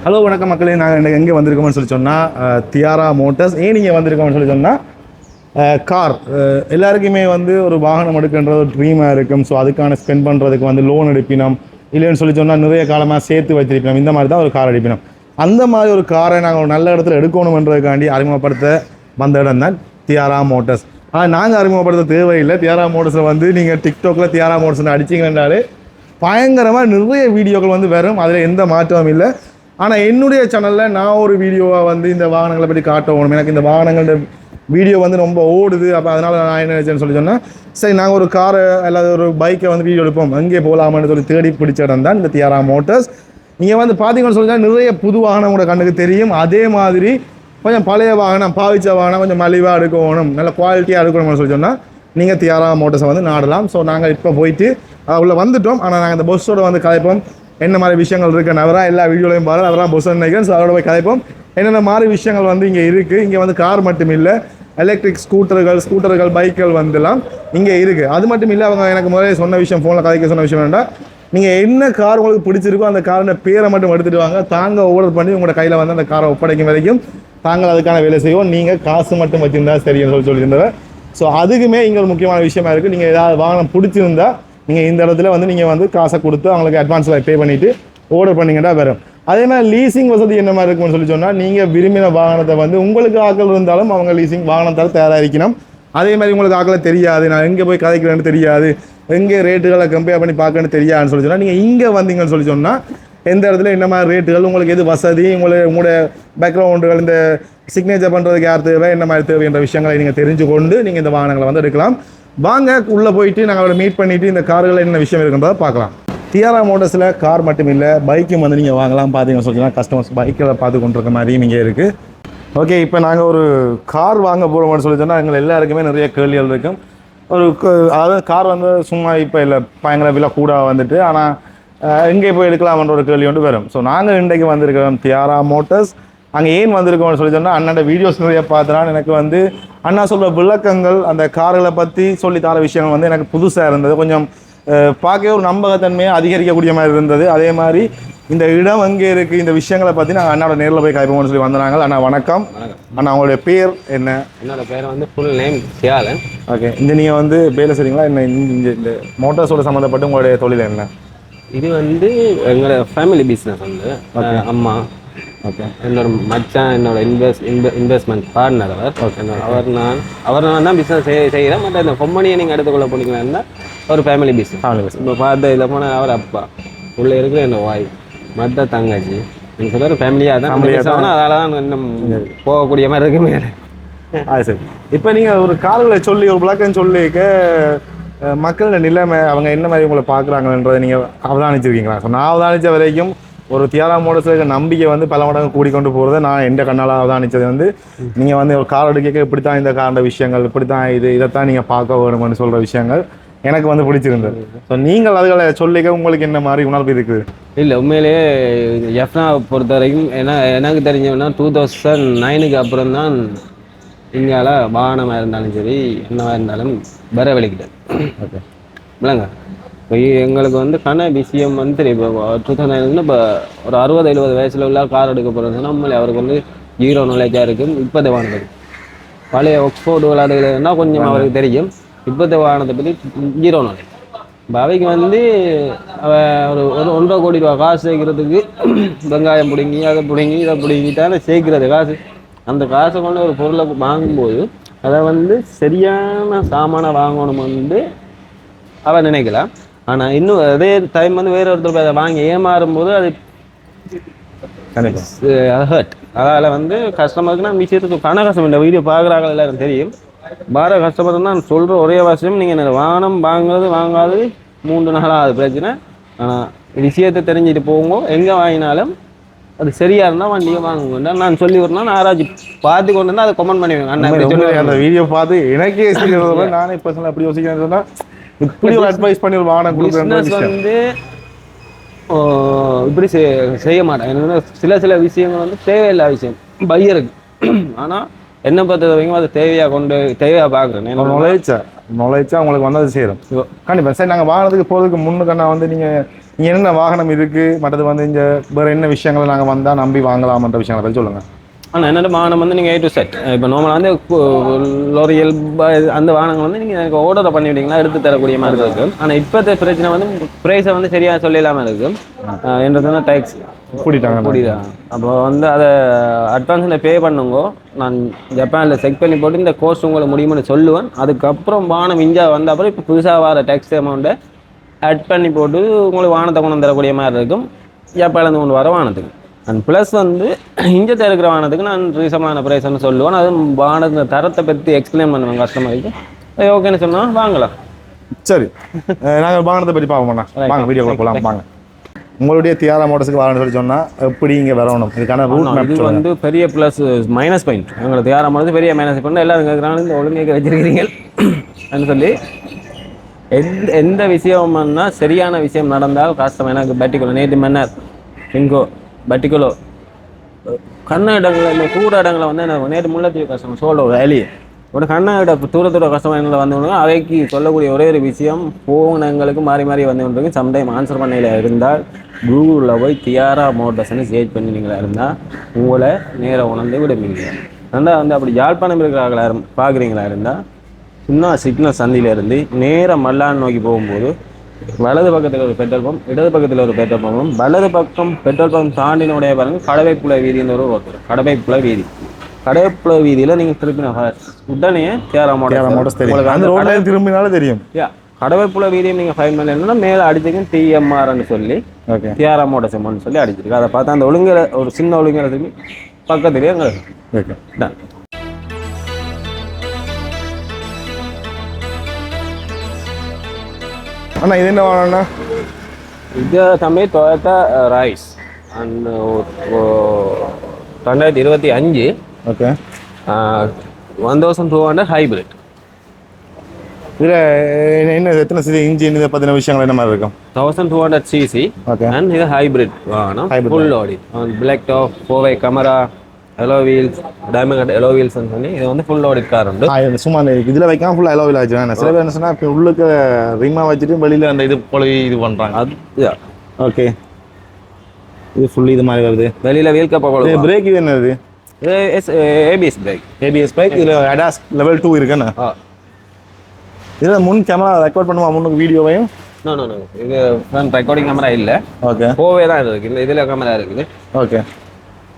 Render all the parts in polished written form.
Hello வணக்கம் மக்களே, நாங்கள் எங்கே வந்திருக்கோம்னு சொல்லி சொன்னால் தியாரா மோட்டர்ஸ். ஏன் நீங்கள் வந்திருக்கோம்னு சொல்லி சொன்னால் கார் எல்லாருக்குமே வந்து ஒரு வாகனம் எடுக்கின்ற ஒரு ட்ரீமாக இருக்கும். ஸோ அதுக்கான ஸ்பெண்ட் பண்ணுறதுக்கு வந்து லோன் எடுப்பினோம், இல்லைன்னு சொல்லி சொன்னால் நிறைய காலமாக சேர்த்து வச்சிருக்கணும். இந்த மாதிரி தான் ஒரு கார் எடுப்பினோம். அந்த மாதிரி ஒரு காரை நாங்கள் ஒரு நல்ல இடத்துல எடுக்கணுன்றதுக்காண்டி அறிமுகப்படுத்த வந்த இடம் தான் தியாரா மோட்டர்ஸ். ஆனால் நாங்கள் அறிமுகப்படுத்த தேவையில்லை. தியாரா மோட்டர்ஸை வந்து நீங்கள் டிக்டாக்ல தியாரா மோட்டர்ஸ்னு அடிச்சிங்கன்றாலே பயங்கரமாக நிறைய வீடியோக்கள் வந்து வரும். அதில் எந்த மாற்றமும் இல்லை. ஆனால் என்னுடைய சேனலில் நான் ஒரு வீடியோவாக வந்து இந்த வாகனங்களை பற்றி காட்டணும். எனக்கு இந்த வாகனங்களோட வீடியோ வந்து ரொம்ப ஓடுது. அப்போ அதனால் நான் என்ன நினச்சேன்னு சொல்லி சொன்னால், சரி நாங்கள் ஒரு காரை அல்லது ஒரு பைக்கை வந்து வீடியோ எடுப்போம், அங்கே போகலாமான்னு சொல்லி தேடி பிடிச்ச இடம் தான் இந்த தியாரா மோட்டர்ஸ். நீங்கள் வந்து பார்த்தீங்கன்னு சொல்லி நிறைய புது வாகனம் கூட கண்ணுக்கு தெரியும். அதே மாதிரி கொஞ்சம் பழைய வாகனம், பாவிச்ச வாகனம் கொஞ்சம் மலிவாக எடுக்கணும், நல்ல குவாலிட்டியாக எடுக்கணும்னு சொல்லி சொன்னால் நீங்கள் தியாரா மோட்டர்ஸை வந்து நாடலாம். ஸோ நாங்கள் இப்போ போயிட்டு உள்ளே வந்துவிட்டோம். ஆனால் நாங்கள் இந்த பஸ்ஸோட வந்து கலைப்போம், என்ன மாதிரி விஷயங்கள் இருக்குது. அவராக எல்லா வீடியோலையும் பாரு, அவராக பஸ் நினைக்கிறேன். ஸோ அதோட போய் கலைப்போம் என்னென்ன மாதிரி விஷயங்கள் வந்து இங்கே இருக்குது. இங்கே வந்து கார் மட்டும் இல்லை, எலக்ட்ரிக் ஸ்கூட்டர்கள் பைக்குகள் வந்துலாம் இங்கே இருக்குது. அது மட்டும் இல்லை, அவங்க எனக்கு முதல்ல சொன்ன விஷயம், ஃபோனில் கதைக்க சொன்ன விஷயம் வேண்டாம், நீங்கள் என்ன கார் உங்களுக்கு பிடிச்சிருக்கோ அந்த காரோட பேரை மட்டும் எடுத்துகிட்டு வாங்க, தாங்க ஆர்டர் பண்ணி உங்களோட கையில் வந்து அந்த காரை ஒப்படைக்கும் வரைக்கும் தாங்கள் அதுக்கான வேலை செய்வோம். நீங்கள் காசு மட்டும் வச்சுருந்தா சரின்னு சொல்லியிருந்தவர். ஸோ அதுக்குமே இங்கே ஒரு முக்கியமான விஷயமா இருக்குது. நீங்கள் ஏதாவது வாகனம் பிடிச்சிருந்தா நீங்கள் இந்த இடத்துல வந்து நீங்கள் வந்து காசை கொடுத்து அவங்களுக்கு அட்வான்ஸில் பே பண்ணிவிட்டு ஆர்டர் பண்ணிங்கன்னா வரும். அதே மாதிரி லீசிங் வசதி என்ன மாதிரி இருக்குன்னு சொல்லி சொன்னால், நீங்கள் விரும்பின வாகனத்தை வந்து உங்களுக்கு ஆக்கள் இருந்தாலும் அவங்க லீசிங் வாகனத்தால் தயாராக இருக்கணும். அதே மாதிரி உங்களுக்கு ஆக்களை தெரியாது, நான் எங்கே போய் கதைக்கிறேன்னு தெரியாது, எங்கே ரேட்டுகளை கம்பேர் பண்ணி பார்க்கணுன்னு தெரியாதுன்னு சொல்லி சொன்னால், நீங்கள் இங்கே வந்தீங்கன்னு சொல்லி சொன்னால் எந்த இடத்துல என்ன மாதிரி ரேட்டுகள், உங்களுக்கு எது வசதி, உங்களோட பேக்ரவுண்டுகள், இந்த சிக்னேச்சர் பண்ணுறதுக்கு யார் தேவை, என்ன மாதிரி தேவை என்ற விஷயங்களை நீங்கள் தெரிஞ்சு கொண்டு நீங்கள் இந்த வாகனங்களை வந்து எடுக்கலாம். வாங்க உள்ளே போயிட்டு நாங்கள் அவரை மீட் பண்ணிவிட்டு இந்த கார்களில் என்ன விஷயம் இருக்குன்றதை பார்க்கலாம். தியாரா மோட்டர்ஸில் கார் மட்டும் இல்லை, பைக்கும் வந்து நீங்கள் வாங்கலாம். பார்த்தீங்கன்னு சொல்லலாம், கஸ்டமர்ஸ் பைக்கில் பார்த்து கொண்டிருக்க மாதிரியும் இங்கே இருக்குது. ஓகே, இப்போ நாங்கள் ஒரு கார் வாங்க போகிறோம்னு சொல்லி சொன்னால் எங்கள் எல்லாருக்குமே நிறைய கேள்விகள் இருக்கும். அதாவது கார் வந்து சும்மா இப்போ இல்லை, பயங்கர விலை கூட வந்துட்டு, ஆனால் எங்கே போய் எடுக்கலாம்ன்ற ஒரு கேள்வி வந்து வரும். ஸோ நாங்கள் இன்றைக்கு வந்திருக்கிறோம் தியாரா மோட்டர்ஸ். அங்கே ஏன் வந்திருக்கோம்னு சொல்லி சொன்னால், அண்ணாண்ட வீடியோஸ் நிறைய பார்த்தனால எனக்கு வந்து அண்ணா சொல்கிற விளக்கங்கள், அந்த கார்களை பற்றி சொல்லித்தர விஷயங்கள் வந்து எனக்கு புதுசாக இருந்தது. கொஞ்சம் பார்க்கவே ஒரு நம்பகத்தன்மையை அதிகரிக்கக்கூடிய மாதிரி இருந்தது. அதே மாதிரி இந்த இடம் எங்கே இருக்குது, இந்த விஷயங்களை பற்றி நாங்கள் அண்ணாவோட நேரில் போய் காய்ப்போம்னு சொல்லி வந்தாங்க. அண்ணா வணக்கம். அண்ணா உங்களுடைய பேர் என்ன? என்னோட பேர் வந்து ஃபுல் நேம் சியாலன். ஓகே, இந்த நீங்கள் வந்து வேலை செய்றீங்களா என்ன? இந்த மோட்டார்ஸோட சம்மந்தப்பட்டு உங்களுடைய தொழில் என்ன? இது வந்து எங்களோட ஃபேமிலி பிஸ்னஸ் வந்து அம்மா, ஓகே, என்னோட மச்சான், என்னோட இன்வெஸ்ட்மெண்ட் பார்ட்னர் அவர். ஓகே, அவர் நான் தான் பிஸ்னஸ் செய்கிறேன். மற்ற இந்த கம்பெனியை நீங்கள் எடுத்துக்கொள்ள போனீங்கன்னா ஒரு ஃபேமிலி பிஸ்னஸ். இப்போ பார்த்து இதில் போனால் அவர் அப்பா, உள்ளே இருக்கிற என்ன வாய், மற்ற தங்கச்சி, நீங்கள் சொல்ல ஒரு ஃபேமிலியாக தான். அதனால தான் இன்னும் போகக்கூடிய மாதிரி இருக்குமே. அது சரி. இப்போ நீங்கள் ஒரு கார்களை சொல்லி ஒரு விளக்கம் சொல்லிக்க மக்களோட நிலைமை அவங்க என்ன மாதிரி உங்களை பார்க்குறாங்கன்றதை நீங்கள் அவதானிச்சிருக்கீங்களா? ஸோ நான் அவதானித்த வரைக்கும் ஒரு தியாரா மோட்டர்ஸுக்கு நம்பிக்கை வந்து பல மடங்கு கூடிக்கொண்டு போகிறத நான் எந்த கண்ணால் அவதானித்தது வந்து, நீங்கள் வந்து ஒரு கார் எடுக்க இப்படித்தான் இந்த காரோட விஷயங்கள், இப்படித்தான் இதைத்தான் நீங்கள் பார்க்க வேணும்னு சொல்கிற விஷயங்கள் எனக்கு வந்து பிடிச்சிருந்தது. ஸோ நீங்கள் அதுகளை சொல்லிக்க உங்களுக்கு என்ன மாதிரி உணர்வு இருக்குது? இல்லை, உண்மையிலேயே எஃப்னா பொறுத்த வரைக்கும் எனக்கு தெரிஞ்சவனா 2009 அப்புறம் தான் இங்கால வாகனமாக இருந்தாலும் சரி என்னவாக இருந்தாலும் வர வெளிக்கிட்டேன். ஓகே, இல்லைங்க. இப்போ எங்களுக்கு வந்து விஷயம் வந்து தெரியும். இப்போ 2009 இப்போ ஒரு 60-70 வயசில் உள்ள கார் எடுக்க போகிறோம்னா நம்மளே அவருக்கு வந்து 0 நாலேஜாக இருக்கும். இப்போதை வாகனத்துக்கு பழைய ஒக்ஸ்போர்டு விளையாடுகிறதுனா கொஞ்சம் அவருக்கு தெரியும். இப்போதை வாகனத்தை பற்றி 0 நாலேஜ். இப்போ அவைக்கு வந்து ஒரு 1.5 கோடி ரூபா காசு சேர்க்கறதுக்கு வெங்காயம் பிடுங்கி அதை பிடுங்கி இதை பிடுங்கிட்டாலும் சேர்க்கிறது காசு. அந்த காசை கொண்டு ஒரு பொருளை வாங்கும்போது அதை வந்து சரியான சாமானை வாங்கணும் வந்து அவன் நினைக்கலாம். ஆனால் இன்னும் அதே டைம் வந்து வேற ஒருத்தர் அதை வாங்கி ஏமாறும்போது அது ஹர்ட். அதனால் வந்து கஸ்டமருக்கு நான் விஷயத்துக்கு பண கஷ்டம் இந்த வீடியோ பார்க்குறாங்க எல்லாரும் தெரியும். பார கஸ்டமர் தான் நான் சொல்கிற ஒரே விஷயம், நீங்கள் என்ன வாகனம் வாங்காது 3 நாளாக அது பிரச்சனை. ஆனால் விஷயத்தை தெரிஞ்சுட்டு போங்க, எங்கே வாங்கினாலும் அது சரியா இருந்தால் வண்டியை வாங்குங்க. நான் சொல்லி வரணும், ஆராய்ச்சி பார்த்து கொண்டு வந்தால் அதை கமெண்ட் பண்ணி வைங்க. அந்த வீடியோ பார்த்து எனக்கே நானே பர்சனலாக எப்படி யோசிக்கிறேன்னு சொன்னால், இப்படி ஒரு அட்வைஸ் பண்ணி ஒரு வாகனம் கொடுக்குறது வந்து இப்படி செய்ய மாட்டேன். சில விஷயங்கள் வந்து தேவையில்லாத விஷயம் பையருக்கு. ஆனால் என்ன பொறுத்த வரைக்கும் அது தேவையாக பார்க்குறேன். நுழைச்சா உங்களுக்கு வந்து அது சேரும் கண்டிப்பாக. சரி, நாங்கள் வாகனத்துக்கு போகிறதுக்கு முன்னுக்கண்ணா வந்து நீங்கள் இங்கே என்னென்ன வாகனம் இருக்குது, மற்றது வந்து இந்த வேறு என்ன விஷயங்களை நாங்கள் வந்தால் நம்பி வாங்கலாம்ன்ற விஷயங்களை பற்றி சொல்லுங்கள். ஆனால் என்னென்ன வாகனம் வந்து நீங்கள் A to Z இப்போ நார்மலாக வந்து லோரியல் அந்த வாகனங்கள் வந்து நீங்கள் எனக்கு ஆர்டரை பண்ணிவிட்டீங்களா எடுத்து தரக்கூடிய மாதிரி இருக்கும். ஆனால் இப்போத்த பிரச்சனை வந்து ப்ரைஸை வந்து சரியாக சொல்லிடாமல் இருக்கும். என்றதுனா டேக்ஸ் கூடிதான். அப்போ வந்து அதை அட்வான்ஸில் பே பண்ணுங்க. நான் ஜப்பானில் செக் பண்ணி போட்டு இந்த கோர்ஸ் உங்களை முடியும்னு சொல்லுவேன். அதுக்கப்புறம் வாகனம் இந்தியா வந்த அப்புறம் இப்போ புதுசாக வர டேக்ஸ் அமௌண்ட்டை ஆட் பண்ணி போட்டு உங்களுக்கு வாகனத்தை கொண்டு வந்து தரக்கூடிய மாதிரி இருக்கும். ஜப்பான்லேருந்து கொண்டு வர வாகனத்துக்கு. அண்ட் ப்ளஸ் வந்து இங்கே இருக்கிற வாகனத்துக்கு நான் ரீசனான ப்ரைஸ்ன்னு சொல்லுவேன். அது வாகனத்தின் தரத்தை பற்றி எக்ஸ்பிளைன் பண்ணுவேன் கஸ்டமருக்கு. ஓகேன்னு சொன்னால் வாங்கலாம். சரி, நாங்கள் வாகனத்தை பற்றி பார்ப்போம்ண்ணா. வாங்க வீடியோக்குள்ள போகலாம். வாங்க. உங்களுடைய தியாரா மோட்டர்ஸுக்கு வரணும்னு சொல்லி சொன்னால் எப்படி இங்கே வரணும், இதுக்கான ரூட் மேப் இது வந்து பெரிய ப்ளஸ் மைனஸ் பாயிண்ட். எங்களுக்கு தியாரா மோட்டர்ஸ் பெரிய மைனஸ் பாயிண்ட். எல்லாரும் கேட்குறாங்க இந்த ஒழுங்கு வச்சிருக்கிறீங்க அப்படின்னு சொல்லி. எந்த விஷயம்னா சரியான விஷயம் நடந்தால் கஷ்டம். எனக்கு பட்டிக்குலோ நேற்று மன்னர் இங்கோ பட்டிக்குலோ கண்ண இடங்களில் இல்லை கூட இடங்களில் வந்து எனக்கு நேற்று முள்ளத்தீவு கஷ்டம் சோழ வேலையே ஒரு கண்ண இட தூரத்தோட கஷ்டமாக வந்து அவைக்கு சொல்லக்கூடிய ஒரே ஒரு விஷயம் போனங்களுக்கு மாறி மாறி வந்து சம்டைம் ஆன்சர் பண்ணையில் இருந்தால் கூகுளில் போய் தியாரா மோட்டர்ஸ்ன்னு சேஜ் பண்ணினீங்களா இருந்தால் உங்களை நேராக உணர்ந்து விடுவீங்க. ரெண்டாவது வந்து அப்படி யாழ்ப்பாணம் இருக்கிறாங்களா பார்க்குறீங்களா இருந்தால் இன்னும் சிக்னல் சந்தியிலேருந்து நேராக மல்லான் நோக்கி போகும்போது வலது பக்கத்தில் ஒரு பெட்ரோல் பம்ப், இடது பக்கத்தில் ஒரு பெட்ரோல் பம்பும், வலது பக்கம் பெட்ரோல் பம்ப் தாண்டினுடைய பாருங்க கடவைப்புல வீதின்னு ஒரு ரோடு. கடவைப்புல வீதி. கடவைப்புல வீதியில் நீங்கள் திருப்பின உடனே தியாரா மோட்டர்ஸ் தெரியும். திரும்பினாலும் தெரியும். கடவைப்புல வீதியை நீங்கள் ஃபைன் பண்ணி என்னன்னா மேலே அடிச்சிக்கும் TMRன்னு சொல்லி தியாரா மோட்டர்ஸ் எம்மான்னு சொல்லி அடிச்சிருக்கு. அதை பார்த்தா அந்த ஒழுங்கிற ஒரு சின்ன ஒழுங்கிற திரும்பி பக்கத்துலேயே எங்களுக்கு டன். அண்ணா இது என்ன வாங்கண்ணா? இது தம்பி Toyota rice and 2025. Okay. 1200 hybrid. இதில் என்ன எத்தனை சிசி இன்ஜின் இதை பற்றின விஷயங்கள் என்ன மாதிரி இருக்கும்? 1200 cc. ஓகே. அண்ட் இது ஹைப்ரிட் வாகனம். ஃபுல் ஆடி black top 4x camera alloy wheels diamond cut alloy வீல்ஸ்ன்னு சொல்லி இது வந்து ஃபுல் ஆடிட் கார் உண்டு. சும்மா அந்த இதில் வைக்காம ஃபுல்லாக எலோ வீல் ஆச்சு. சில பேர் என்ன சொன்னால் இப்போ உள்ளுக்கு ரிமா வச்சுட்டு வெளியில் அந்த இது போல இது பண்ணுறாங்க. அது ஓகே. இது ஃபுல்லி இது மாதிரி வருது. வெளியில் வீல் கப்பா போல. பிரேக் இது என்னது? ABS break. ABS break. இதில் ADAS லெவல் 2 இருக்குண்ணா. இதில் முன் கேமரா ரெக்கார்ட் பண்ணுமா முன்னுக்கு வீடியோவையும்? நோ இது ஃப்ரண்ட் ரெக்கார்டிங் கேமரா இல்லை. ஓகே. போவே தான் இருக்குது. இல்லை இதில் கேமரா இருக்குது. ஓகே.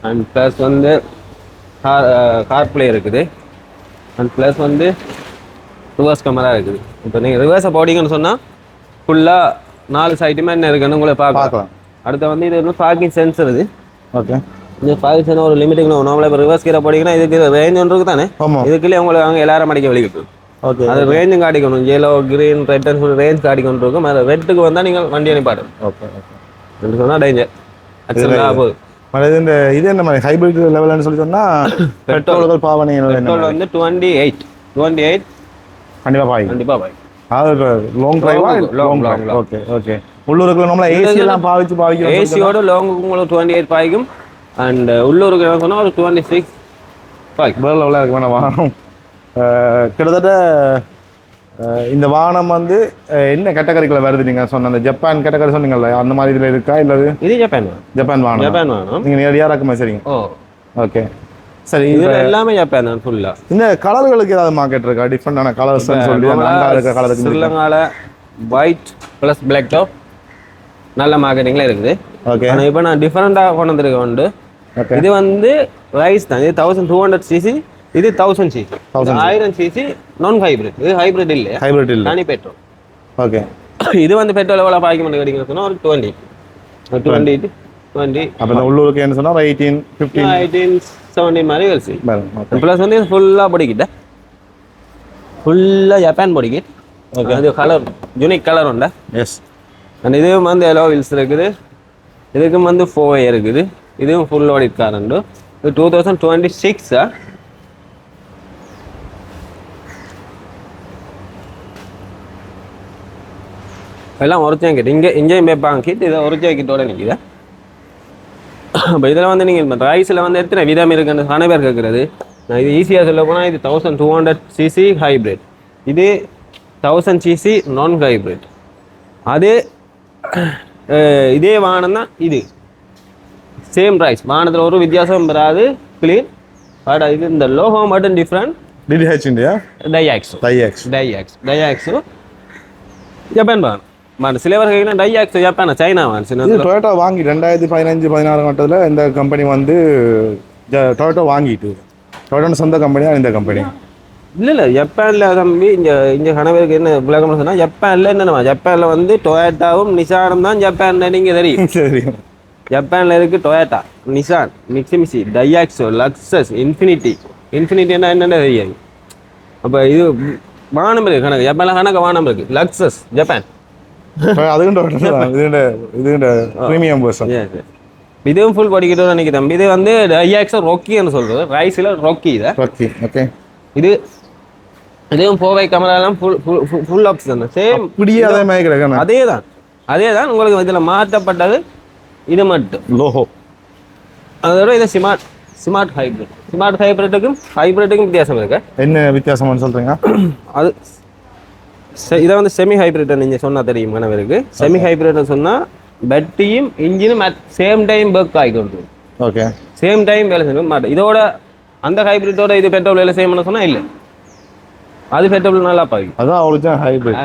அண்ட் ப்ளஸ் வந்து கார் பிளே இருக்குது. அண்ட் ப்ளஸ் வந்து ரிவர்ஸ் கேமரா இருக்குது. இப்போ நீங்கள் ரிவர்ஸை போட்டிங்கன்னு சொன்னால் ஃபுல்லாக 4 சைட்டுமே என்ன இருக்குன்னு உங்களை பார்க்கலாம். அடுத்து வந்து இது வந்து பார்க்கிங் சென்சர். இது ஓகே. இந்த பார்க்கிங் சென்சர் ஒரு லிமிட்டுக்கு நார்மலாக இப்போ ரிவர்ஸ் கீரை போட்டிங்கன்னா இதுக்கு ரேஞ்ச் ஒன்று இருக்குது தானே. இதுக்குள்ளே உங்களை அவங்க எல்லாரும் அடிக்க வெளிக்கிட்டு. ஓகே. அது ரேஞ்சும் காட்டிக்கணும். yellow green ரெட்னு சொல்லி ரேஞ்ச் காட்டிக்கொண்டு இருக்கும். அது ரெட்டுக்கு வந்தால் நீங்கள் வண்டி அனுப்பாடு. ஓகே. ரெண்டு சொன்னால் டேஞ்சர் ஆக்சுவலாக போகுது. இந்த இது என்ன மாதிரி ஹைபிரிட் லெவல்னு சொல்லி சொன்னால் பெட்ரோல்கள் பாவனை பெட்ரோல் வந்து 28 கண்டிப்பாக பாய். அது லாங் டிரைவா? லாங். ஓகே. ஓகே. உள்ளூருக்குள்ள நம்மள ஏசி எல்லாம் பாவிக்கிறோம். ஏசியோட லாங்குக்கு உங்களுக்கு 28 பாய்க்கும். அண்ட் உள்ளூருக்கு என்ன சொன்னால் ஒரு 26 பாய்க்கும். வேறு லெவலாக இருக்கு வேணா வாகனம். கிட்டத்தட்ட இந்த வாகனம் வந்து என்ன கேட்டகரிக்குள்ள வருது? நீங்கள் சொன்ன அந்த ஜப்பான் கேட்டகரி சொன்னீங்கல்ல, அந்த மாதிரி இதில் இருக்கா? இல்லை இது ஜப்பான் வாகனம். நீங்கள் நேரடியாக இறக்குமா? சரிங்க. ஓகே. சரி, இது எல்லாமே ஜப்பான் தான் ஃபுல்லா. இந்த கலர்களுக்கு ஏதாவது மார்க்கெட் இருக்கா? டிஃப்ரெண்டான கலர்ஸ் சொல்லி இருக்க கலருக்கு ஸ்ரீலங்கால ஒயிட் ப்ளஸ் பிளாக் டாப் நல்ல மார்க்கெட்டிங்ல இருக்குது. ஓகே. ஆனால் இப்போ நான் டிஃப்ரெண்டாக கொண்டு வந்திருக்கேன் உண்டு. இது வந்து ரைஸ் தான். இது 1200 cc. இது 1000 cc. 1000 cc நான் ஹைப்ரிட். இது ஹைப்ரிட் இல்லை. ஹைப்ரிட் இல்லை. தனி பெட்ரோல். ஓகே. இது வந்து பெட்ரோல் எவ்வளோ பாய்க்க முடியும் கிடைக்குன்னு சொன்னால் ஒரு 20. அப்போ இந்த உள்ளூருக்கு என்ன சொன்னால் 18, 15, 17 மாதிரி வருது. ப்ளஸ் வந்து ஃபுல்லாக பொடிக்கிட்ட ஃபுல்லாக ஜப்பான் பொடிக்கிட். ஓகே. அது கலர் யூனிக் கலர் உண்டா? எஸ். அண்ட் இதுவும் வந்து எலோ வீல்ஸ் இருக்குது. இதுக்கும் வந்து 4A இருக்குது. இதுவும் ஃபுல் ஆடிட் கார் உண்டு. இது 2026. எல்லாம் ஒரிஜினல் கிட். இங்கேயும் பேப்பாங்க கிட். இதை ஒரிஜினல் கிட்டோட நிற்கிது. இப்போ இதில் வந்து நீங்கள் ரைஸில் வந்து எத்தனை விதம் இருக்குன்னு கன பேர் கேட்குறது. நான் இது ஈஸியாக சொல்ல போனால் இது 1200 cc ஹைப்ரிட். இது 1000 cc நான் ஹைப்ரிட். அது இதே வாகனம் தான் இது, சேம் ப்ரைஸ், வாகனத்தில் ஒரு வித்தியாசம் வராது, கிளீன். பட் இது இந்த லோகோ மட்டும் டிஃப்ரெண்ட். டிடிஹெச் இந்தியா டையாக்ஸோ டைஎக்ஸ் டையாக்ஸோ ஜப்பான் வாகனம். சில வகைகள் டையாக்ஸோ ஜப்பானா சைனா வாகனம். இது டொயோட்டா வாங்கி 2015-16 கட்டத்தில் இந்த கம்பெனி வந்து டொயோட்டா வாங்கிட்டு, டொயோட்டா சொந்த கம்பெனியாக இந்த கம்பெனி. இல்லை ஜப்பானில் தம்பி இங்கே கணவருக்கு என்ன விளக்கம் சொன்னால், ஜப்பானில் என்னென்ன, ஜப்பானில் வந்து டொயோட்டாவும் நிசானும் தான் ஜப்பானில் நீங்கள் தெரியும். சரி. ஜப்பானில் இருக்குது டொயோட்டா, நிசான், மிட்சுபிஷி, டையாக்ஸோ, லக்ஸஸ், இன்ஃபினிட்டி என்னென்ன தெரியாது. அப்போ இது வாகனம் இருக்குது கணக்கு, ஜப்பானில் கணக்கு வாகனம் இருக்குது. லக்ஸஸ் ஜப்பான், அதுவும் டொயோட்டா தான். இது ப்ரீமியம் பர்சன். இதுவும் ஃபுல் படிக்கிட்டு நினைக்க தம்பி. இது வந்து டையாக்ஸோ ரொக்கின்னு சொல்கிறது, ரைஸில் ரொக்கி. இதை ரொக்கி ஓகே. இதுவும் போவை கேமராலாம் ஃபுல் ஆப்ஷன் தான். சேம் அப்படியே அதே மாதிரி கிடக்கணும். அதே தான் உங்களுக்கு இதில் மாற்றப்பட்டது இது மட்டும் லோகோ. அதோட இது ஸ்மார்ட் ஹைப்ரிட்டுக்கும் வித்தியாசம் இருக்கு. என்ன வித்தியாசம்னு சொல்றீங்க? அது இதை வந்து செமி ஹைப்ரிட் நீங்கள் சொன்னால் தெரியும் கணவருக்கு. செமி ஹைப்ரிட்னு சொன்னால் பேட்டரியும் இன்ஜினும் அட் சேம் டைம் ஒர்க் ஆகிக்கொண்டு, ஓகே, சேம் டைம் வேலை செய்ய மாட்டேன். இதோட அந்த ஹைப்ரிட்டோட இது பெட்ரோல் வேலை செய்யணும்னு சொன்னால் இல்லை, அது பெட்ரோல் நல்லா பாவி. அதான் ஒரிஜினல் ஹைப்ரிட்.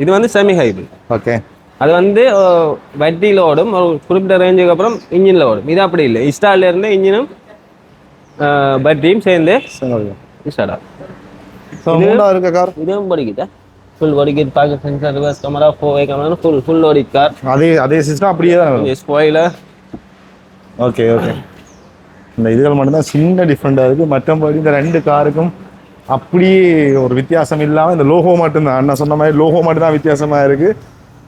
இது வந்து செமி ஹைப்ரிட். ஓகே. அது வந்து பேட்டரியில் ஓடும், ஒரு குறிப்பிட்ட ரேஞ்சுக்கு அப்புறம் இன்ஜினில் ஓடும். இது அப்படி இல்லை, இன்ஸ்டாலில் இருந்து இன்ஜினும் பேட்டரியும் சேர்ந்து ஸ்டார்ட் ஆகும். இருக்க கார் இதுவும் படிக்கிட்டா ஃபுல் படிக்கிட்டு, பாக்கெட் sensor, reverse camera, 4way camera, full ஓடி கார். அதே சிஸ்டம் அப்படியே தான். ஸ்பாயிலர். ஓகே. இந்த இதுகள் மட்டும்தான் சின்ன டிஃப்ரெண்டாக இருக்குது. மற்றபடி இந்த ரெண்டு காருக்கும் அப்படியே ஒரு வித்தியாசம் இல்லாமல் இந்த லோகோ மட்டும்தான், அண்ணா சொன்ன மாதிரி லோகோ மட்டும்தான் வித்தியாசமாக இருக்குது.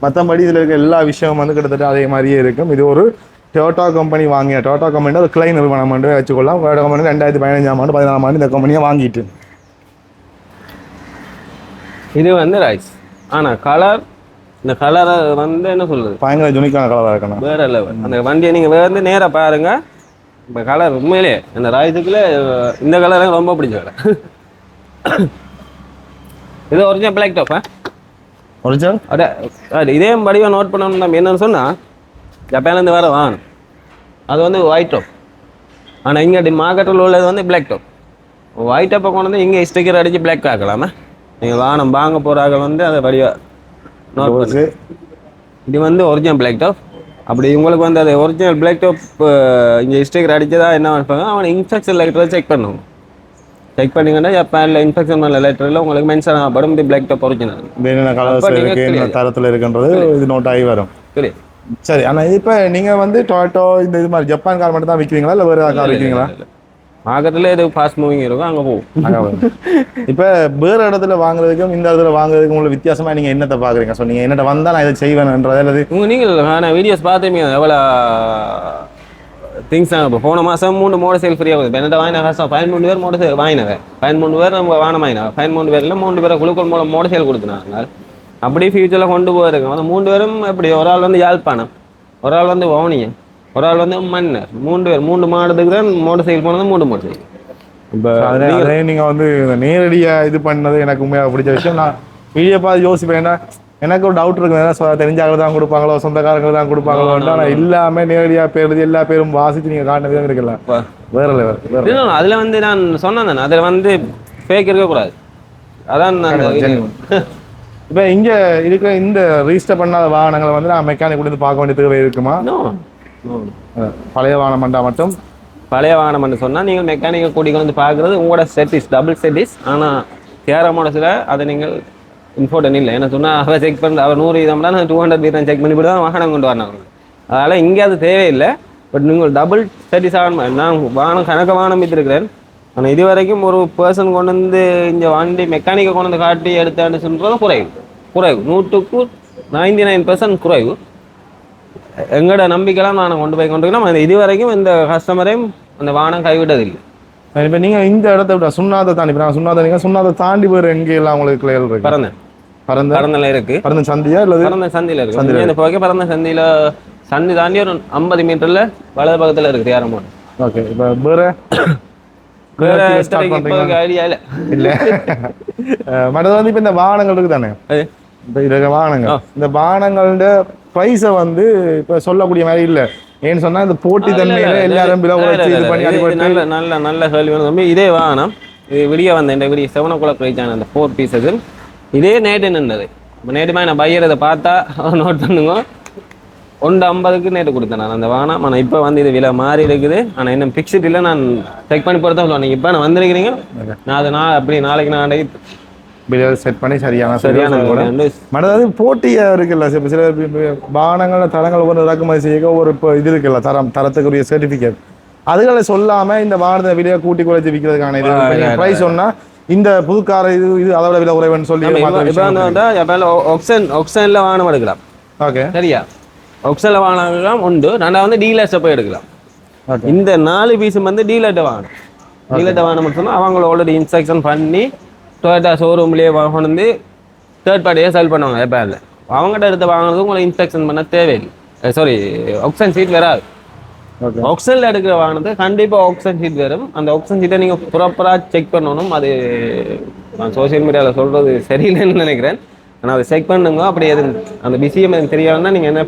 மற்றபடி இதில் இருக்க எல்லா விஷயமும் வந்து கிட்டத்தட்ட அதே மாதிரியே இருக்கும். இது ஒரு டொயோட்டா கம்பெனி வாங்கிய, டொயோட்டா கம்பெனி அது கிளை நிறுவனம் மட்டும் வச்சுக்கொள்ளலாம். டொயோட்டா கம்பெனி 2015 14 இந்த கம்பெனியை வாங்கிட்டு. இது வந்து ரைஸ். ஆனால் கலர், இந்த கலரை வந்து என்ன சொல்கிறது, பயங்கர யூனிக்கான கலராக இருக்கணும், வேற லெவல். அந்த வண்டியை நீங்கள் வந்து நேராக பாருங்க. இப்போ கலர் உண்மையிலே இந்த ரைஸுக்குள்ள இந்த கலர் எனக்கு ரொம்ப பிடிச்ச கலர். இது ஒரிஜினல் பிளாக் டாப். ஒரிஜினல் அது இதே வடிவாக நோட் பண்ணணும். நம்ம என்னன்னு சொன்னால், ஜப்பான்லேருந்து வேறு வாங்கணும், அது வந்து ஒயிட் டாப். ஆனால் இங்கே மார்க்கெட்டில் உள்ளது வந்து பிளாக் டாப். ஒயிட் டாப்பை கொண்டு வந்து இங்கே ஸ்டிக்கர் அடித்து பிளாக் ஆக்கலாமா? நீங்கள் வாங்க போகிறாங்க வந்து அதை வடிவாக நோட் பண்ணு. இது வந்து ஒரிஜினல் பிளாக் டாப். அப்படி உங்களுக்கு வந்து அது ஒரிஜினல் பிளாக் டாப் இங்கே ஸ்டிக்கர் அடித்ததா என்ன பண்ணுவாங்க, அவனை இன்ஸ்ட்ரக்ஷன் லெட்டரில் செக் பண்ணுவோம். செக் பண்ணிங்கன்னா ஜப்பானில் இன்ஸ்ட்ரக்ஷன் பண்ண லெட்டரில் உங்களுக்கு மென்ஷன் ஆகப்படும் இது பிளாக் டாப் ஒரிஜினல். என்னென்ன கலர்ஸ் இருக்குது, என்ன தரத்தில் இருக்குன்றது இது நோட் ஆகி வரும். சரி. ஆனால் இப்போ நீங்கள் வந்து டொயோட்டோ இது மாதிரி ஜப்பான் கார் மட்டும் தான் விற்கிறீங்களா, இல்லை வேறு கார் விற்கிறீங்களா? மார்க்கெட்டில் எது ஃபாஸ்ட் மூவிங் இருக்கும் அங்கே போகும். இப்போ வேறு இடத்துல வாங்குறதுக்கும் இந்த இடத்துல வாங்குறதுக்கும் உள்ள வித்தியாசமாக நீங்கள் என்னத்தை பார்க்குறீங்க? ஸோ நீங்கள் என்னட்ட வந்தால் நான் இதை செய்வேன்ன்றது அல்லது நீங்கள் ஆனால் வீடியோஸ் பார்த்துருப்பீங்க எவ்வளோ திங்ஸ். இப்போ போன மாதம் 3 மோட்டர் சைக்கிள் ஃப்ரீயாக போகுது. என்னட்ட வாங்கின கஷ்டம் 13 பேர் மோட்டர் சைக்கிள் வாங்கினவன், 13 பேர் நம்ம வாங்கினாங்க. 13 பேரில் 3 பேரை குழுக்கள் மூலம் மோட்டர் சைக்கிள் கொடுத்துனாங்க. அப்படி ஃபியூச்சரில் கொண்டு போயிருக்கோம். அந்த 3 பேரும் எப்படி, ஒரு ஆள் வந்து யாழ்ப்பாணம், ஒரு ஆள் வந்து வவுனியம், ஒரு ஆள் வந்து மன்னர். 3 பேர் 3 மாதத்துக்கு தான் மோட்டர் சைக்கிள் போனது. 3 மோட்டர் சைக்கிள். இப்போ அதே நீங்கள் வந்து நேரடியாக இது பண்ணது எனக்கு உண்மையாக பிடிச்ச விஷயம். நான் வீடியோ பார்த்து யோசிப்பேன், எனக்கு ஒரு டவுட் இருக்கு, ஏன்னா தெரிஞ்சாங்க தான் கொடுப்பாங்களோ, சொந்தக்காரங்க தான் கொடுப்பாங்களோ. ஆனால் இல்லாமல் நேரடியாக பேருது எல்லா பேரும் வாசித்து நீங்கள் காட்டின விதம் இருக்கலாம் வேற லெவல். அதில் வந்து நான் சொன்னேன் தானே, அதில் வந்து ஃபேக் இருக்கக்கூடாது. அதான் இப்போ இங்கே இருக்கிற இந்த ரிஜிஸ்டர் பண்ணாத வாகனங்களை வந்து நான் மெக்கானிக் கொடுத்து பார்க்க வேண்டிய தேவை இருக்குமா? பழைய வாகனம் பண்ணால் மட்டும். பழைய வாகனம் சொன்னால் நீங்கள் மெக்கானிக்கை கூட்டிகிட்டு வந்து பார்க்குறது உங்களோட செட்டிஸ், டபுள் செட்டிஸ். ஆனால் கேரமோட சில அதை நீங்கள் இம்பார்ட்டன் இல்லை. என்ன சொன்னால் அவர் செக் பண்ண, அவர் 100 வீதம்னா 200 வீதம் செக் பண்ணிவிட்டு தான் வாகனம் கொண்டு வரணும். அதனால் இங்கே அது தேவையில்லை. பட் நீங்கள் டபுள் செட்டிஸ் ஆகணும். நான் வாகனம் கணக்க வாகனம் விற்றுருக்கிறேன். ஆனால் இது வரைக்கும் ஒரு பர்சன் கொண்டு வந்து இந்த வண்டி மெக்கானிக்கை கொண்டு வந்து காட்டி எடுத்தான்னு சொல்கிறது குறைவு 100க்கு 99% குறைவு. எங்களோட நம்பிக்கைலாம் நான் கொண்டு போய் கொண்டிருக்கிறோம். அந்த இது வரைக்கும் இந்த கஸ்டமரையும் அந்த வாகனம் கைவிட்டதில்லை. இப்போ நீங்கள் இந்த இடத்த விட சுண்ணாதை தாண்டி, இப்போ நான் சுண்ணாதை தாண்டி வேறு எங்கேயெல்லாம் உங்களுக்கு கிளைகள் இருக்கு? பரந்தல இருக்கு. பரந்த சந்தியா இல்லை? பரந்த சந்தியில் இருக்கு. இந்த போக பரந்த சந்தியில் சந்தி தாண்டி ஒரு 50 மீட்டரில் வலது பக்கத்தில் இருக்குது யாரமோட. ஓகே. இப்போ வேறு ஐடியா இல்லை இல்லை மற்றது வந்து இப்போ இந்த வாகனங்கள் இருக்கு தானே, இப்போ இருக்க வாகனங்கள் இந்த வாகனங்களோட ப்ரைஸை வந்து இப்போ சொல்லக்கூடிய மாதிரி இல்லை. ஏன்னு சொன்னா இந்த போட்டி தன்மையில எல்லாரும் விலை குறைச்சி இது பண்ணி அடிபட்டு நல்ல நல்ல நல்ல கேள்வி வேணும் தம்பி. இதே வாகனம் இது விடிய வந்த இந்த விடிய 7 o'clock ரீச்சான அந்த 4 பீஸஸ் இதே நேற்று நின்றது. இப்போ நேற்று நான் பையர் இதை பார்த்தா நோட் பண்ணுங்க 150க்கு நேற்று கொடுத்தேன் நான் அந்த வாகனம். ஆனால் இப்போ வந்து இது விலை மாறி இருக்குது. ஆனால் இன்னும் ஃபிக்ஸ்ட் இல்லை. நான் செக் பண்ணி பொறுத்தா சொல்லுவேன். நீங்கள் இப்போ நான் வந்திருக்கிறீங்க நான் அதை அப்படி நாளைக்கு நான் பில்லை செட் பண்ணி சரியான மற்றது போட்டியா இருக்குல்ல. இப்போ சில வாகனங்கள் தரங்கள் ஒவ்வொரு இறக்குமதி செய்ய ஒரு இப்போ இது இருக்குல்ல தரத்துக்குரிய சர்டிஃபிகேட் அதுகளை சொல்லாம இந்த வாகனத்தை விலையை கூட்டி குறைச்சி விற்கிறதுக்கான இது ப்ரைஸ் சொன்னா இந்த புதுக்கார இது அதோட விலை குறைவுன்னு சொல்லி ஒக்சன்ல வாகனம் எடுக்கலாம். ஓகே சரியா ஒக்சன்ல வாகனம் உண்டு. ரெண்டாவது வந்து டீலர்ஸை போய் எடுக்கலாம். இந்த 4 பீஸும் வந்து டீலர்ட்ட வாங்கணும். டீலர்ட்ட வாங்கணும் சொன்னா அவங்கள ஆல்ரெடி இன்ஸ்ட்ரக்ஷன் பண்ணி டொயோட்டா ஷோரூம்லேயே கொண்டு வந்து தேர்ட் பார்ட்டியாக செல் பண்ணுவாங்க. எப்போ அவங்ககிட்ட எடுத்து வாங்கினது உங்களை இன்ஸ்ட்ரக்ஷன் பண்ண தேவையில்லை. சாரி ஆக்சன் சீட் வராது. ஆக்சனில் எடுக்கிற வாங்கினது கண்டிப்பாக ஆக்சன் சீட் வரும். அந்த ஆக்சன் சீட்டை நீங்கள் ப்ராப்பராக செக் பண்ணணும். அது நான் சோசியல் மீடியாவில் சொல்கிறது சரியில்லைன்னு நினைக்கிறேன். ஆனால் அதை செக் பண்ணுங்க. அப்படி எது அந்த பிசிஎம் எனக்கு தெரியாதுன்னா நீங்கள் என்ன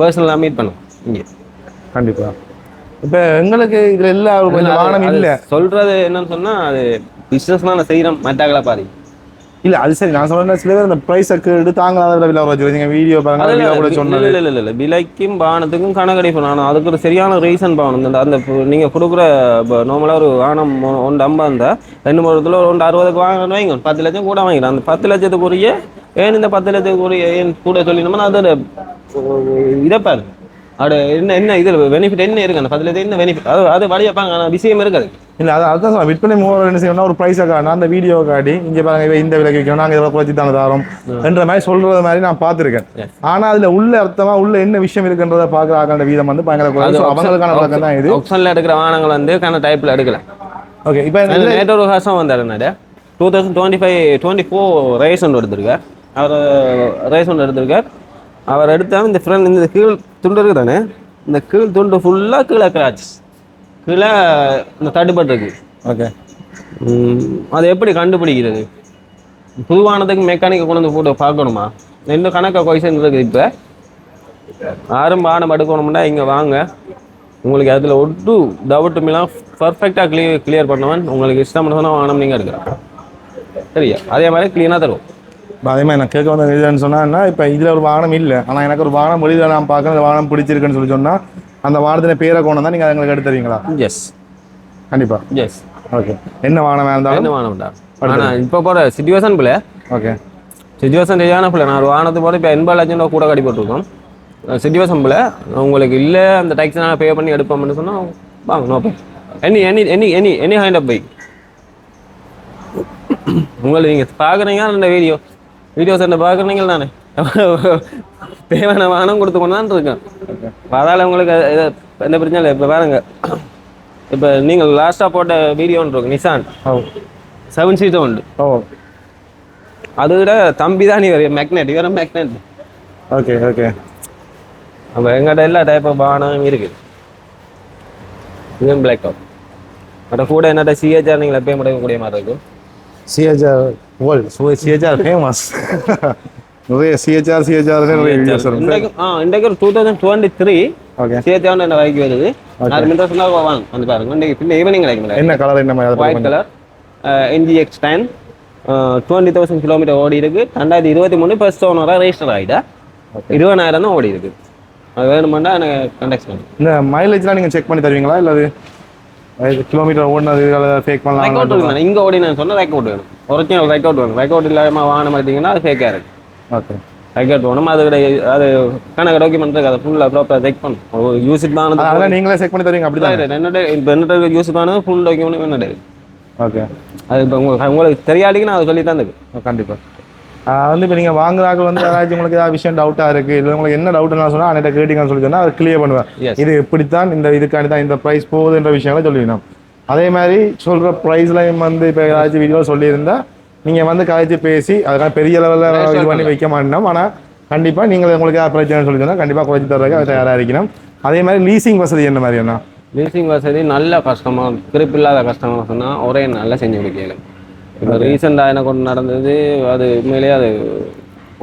பர்சனலாக மீட் பண்ணுங்க இங்கே கண்டிப்பாக. இப்போ எங்களுக்கு இதில் எல்லா வாகனம் இல்லை சொல்கிறது என்னன்னு சொன்னால் அது பிஸ்னஸ் நான் செய்கிறேன் மட்டாக்களை பாரு இல்லை அது சரி. நான் சொல்றேன் சில பேர் அந்த ப்ரைஸுக்கு எடுத்தாங்க அதை விலை வச்சுருக்கீங்க வீடியோ பாருங்க கூட சொன்னது இல்லை விலைக்கும் பானத்துக்கும் கணக்கடிப்பு. நான் அதுக்கு ஒரு சரியான ரீசன் பாகணும். அந்த நீங்கள் கொடுக்குற நார்மலாக ஒரு வாகனம் 150 இருந்தால் 2 160க்கு வாங்கணும்னு வைங்க 10 லட்சம் கூட வாங்கிக்கலாம். அந்த 10 லட்சத்துக்குரிய ஏன் இந்த 10 லட்சத்துக்குரிய ஏன் கூட சொல்லினோம்னா அதோட இதைப்பாரு அது என்ன இதில் பெனிஃபிட் என்ன இருக்கு அந்த 10 லட்சம் என்ன பெனிஃபிட் அது வழியாப்பாங்க. ஆனால் விஷயம் இருக்காது. இல்லை அதான் விற்பனை மூலம் என்ன செய்யணும்னா ஒரு ப்ரைஸை காணும் அந்த வீடியோ காட்டி இங்கே பாருங்க இந்த விலைக்கு வைக்கணும் நாங்கள் இதை குறைச்சி தானே தரோம் என்ற மாதிரி சொல்றது மாதிரி நான் பார்த்துருக்கேன். ஆனால் அதில் உள்ள அர்த்தமா உள்ள என்ன விஷயம் இருக்குன்றதை பார்க்குற ஆக்கான வீதம் வந்து பயங்கர அவங்களுக்கான பழக்கம் தான் இது. ஆப்ஷனில் எடுக்கிற வாகனங்கள் வந்து கன டைப்பில் எடுக்கலாம். ஓகே இப்போ நேற்று ஒரு ஹாசம் வந்தார் என்னடா 2024 ரேஸ் ஒன்று எடுத்திருக்கார். அவர் ரேஸ் ஒன்று எடுத்திருக்கார். அவர் எடுத்தால் இந்த ஃப்ரெண்ட் இந்த கீழ் துண்டு இருக்குது தானே இந்த கீழ் துண்டு ஃபுல்லாக கீழே கிராச் கீழே இந்த தட்டுப்பட்டுருக்கு. ஓகே அதை எப்படி கண்டுபிடிக்கிறது? புதுவானதுக்கு மெக்கானிக்கை கொண்டு வந்து போட்டு பார்க்கணுமா? இன்னும் கணக்காக கொய்சன் இருக்குது. இப்போ யாரும் வாகனம் எடுக்கணும்னா இங்கே வாங்க. உங்களுக்கு அதில் ஒட்டு டவுட்டுமெல்லாம் பர்ஃபெக்டாக கிளியர் பண்ணுவேன். உங்களுக்கு இஷ்டம் பண்ண வாகனம் நீங்கள் எடுக்கலாம். சரியா அதே மாதிரி க்ளீனாக தருவோம். அதே மாதிரி நான் கேட்க வந்த இதுன்னு சொன்னா இப்போ இதில் ஒரு வாகனம் இல்லை. ஆனால் எனக்கு ஒரு வாகனம் வெளியில் நான் பார்க்குறேன் அந்த வாகனம் பிடிச்சிருக்குன்னு சொல்லி சொன்னால் அந்த வாகனத்தின பேரை கொண்டு தான் நீங்கள் எங்களுக்கு எடுத்து தருவீங்களா? எஸ் கண்டிப்பாக எஸ். ஓகே என்ன வாகனம் இருந்தாலும் என்ன வாகனம்டா ஆனால் இப்போ போகிற சிச்சுவேஷன் பிள்ளை ஓகே சிச்சுவேஷன் சரியான பிள்ளை. நான் ஒரு வாகனத்து போல இப்போ 80 லட்சம் கூட கட்டி போட்டிருக்கோம். சிச்சுவேஷன் பிள்ளை உங்களுக்கு இல்லை அந்த டேக்ஸ் நான் பே பண்ணி எடுப்போம்னு சொன்னால் வாங்க no pay any kind of bike உங்களுக்கு நீங்கள் பார்க்குறீங்க. அந்த வீடியோஸ் என்ன பார்க்குறீங்க நானே தேவையான வாகனம் கொடுத்து கொண்டு தான் இருக்கேன். அதால் உங்களுக்கு எந்த பிரச்சனை இல்லை. இப்போ பாருங்க இப்போ நீங்கள் லாஸ்ட்டாக போட்ட வீடியோன்னு இருக்கும் நிசான் 7 சீட்டர் உண்டு. அதை விட தம்பி தான் நீ மேக்னெட் வேற மேக்னெட். ஓகே ஓகே அப்போ எங்கிட்ட எல்லா டைப் ஆஃப் வாகனம் இருக்குது. இதுவும் பிளாக் அவுட் மற்ற கூட என்னட்ட சிஹெச்ஆர் நீங்கள் எப்பயும் முடியக்கூடிய மாதிரி இருக்கும். சிஹெச்ஆர் வேர்ல்ட் சிஹெச்ஆர் ஃபேமஸ் நிறைய சிஹெச்ஆர் இன்றைக்கு ஒரு 2023 சிஹெச்ஆர் என்ன வரைக்கும் வருது. அது மின்ட்ரா சொன்னா வாங்க வந்து பாருங்க. இன்றைக்கு பின்ன ஈவினிங் கிடைக்கும். என்ன கலர் என்ன மாதிரி ஒயிட் கலர் NGX 10 20,000 கிலோமீட்டர் ஓடி இருக்கு. 2023 ஃபர்ஸ்ட் ஓனராக ரெஜிஸ்டர் ஆகிட்டா 20,000 தான் ஓடி இருக்கு. அது வேணுமெண்டா எனக்கு கண்டெக்ட் பண்ணி இந்த மைலேஜ்லாம் நீங்கள் செக் பண்ணி தருவீங்களா? இல்லை கிலோமீட்டர் ஓடினது ஃபேக் பண்ணலாம் இங்கே ஓடி நான் சொன்னால் ரெக்கார்ட் வேணும். ஒரிஜினல் ரெக்கார்ட் வேணும். ரெக்கார்ட் இல்லாமல் வாகனம் எடுத்தீங்கன்னா அது ஃபேக்காக இருக்கு. ஓகே ரெக்கார்ட் வேணும். அது கணக்கு டாக்குமெண்ட் அதை ஃபுல்லாக ப்ராப்பராக செக் பண்ணும். யூஸ் ஆனது அதெல்லாம் நீங்களே செக் பண்ணி தருவீங்க? அப்படி தான் என்னோட யூஸ் ஆனது ஃபுல் டாக்குமெண்ட் என்னோட. ஓகே அது இப்போ உங்களுக்கு தெரியாட்டிக்கு நான் அதை சொல்லி தான் இருக்கு. கண்டிப்பாக வந்து இப்போ நீங்கள் வாங்குறாங்க வந்து ஏதாச்சும் உங்களுக்கு ஏதாவது விஷயம் டவுட்டாக இருக்குது இல்லை உங்களுக்கு என்ன டவுட்னா சொன்னால் அன்னைட்ட கேட்டிங்கன்னு சொல்லி சொன்னால் அதை கிளியர் பண்ணுவேன். இது எப்படித்தான் இந்த இதுக்காண்டி தான் இந்த ப்ரைஸ் போகுதுன்ற விஷயங்களை சொல்லிடணும். அதே மாதிரி சொல்கிற ப்ரைஸ்லையும் வந்து இப்போ ஏதாச்சும் வீடியோ சொல்லியிருந்தால் நீங்கள் வந்து கழிச்சு பேசி அதுக்காக பெரிய லெவலில் இது பண்ணி வைக்க மாட்டோம். ஆனால் கண்டிப்பாக நீங்கள் உங்களுக்கு ஏதாவது பிரச்சனை சொல்லி சொன்னால் கண்டிப்பாக குறைச்சி தர்றதுக்கு அதை தயாராக இருக்கணும். அதே மாதிரி லீசிங் வசதி என்ன மாதிரி என்ன? லீசிங் வசதி நல்ல கஸ்டமர் கிரிப் இல்லாத கஸ்டமர் சொன்னால் ஒரே நல்லா செஞ்சு கொடுக்கல. இப்போ ரீசெண்டாக எனக்கு ஒன்று நடந்தது. அது உண்மையிலேயே அது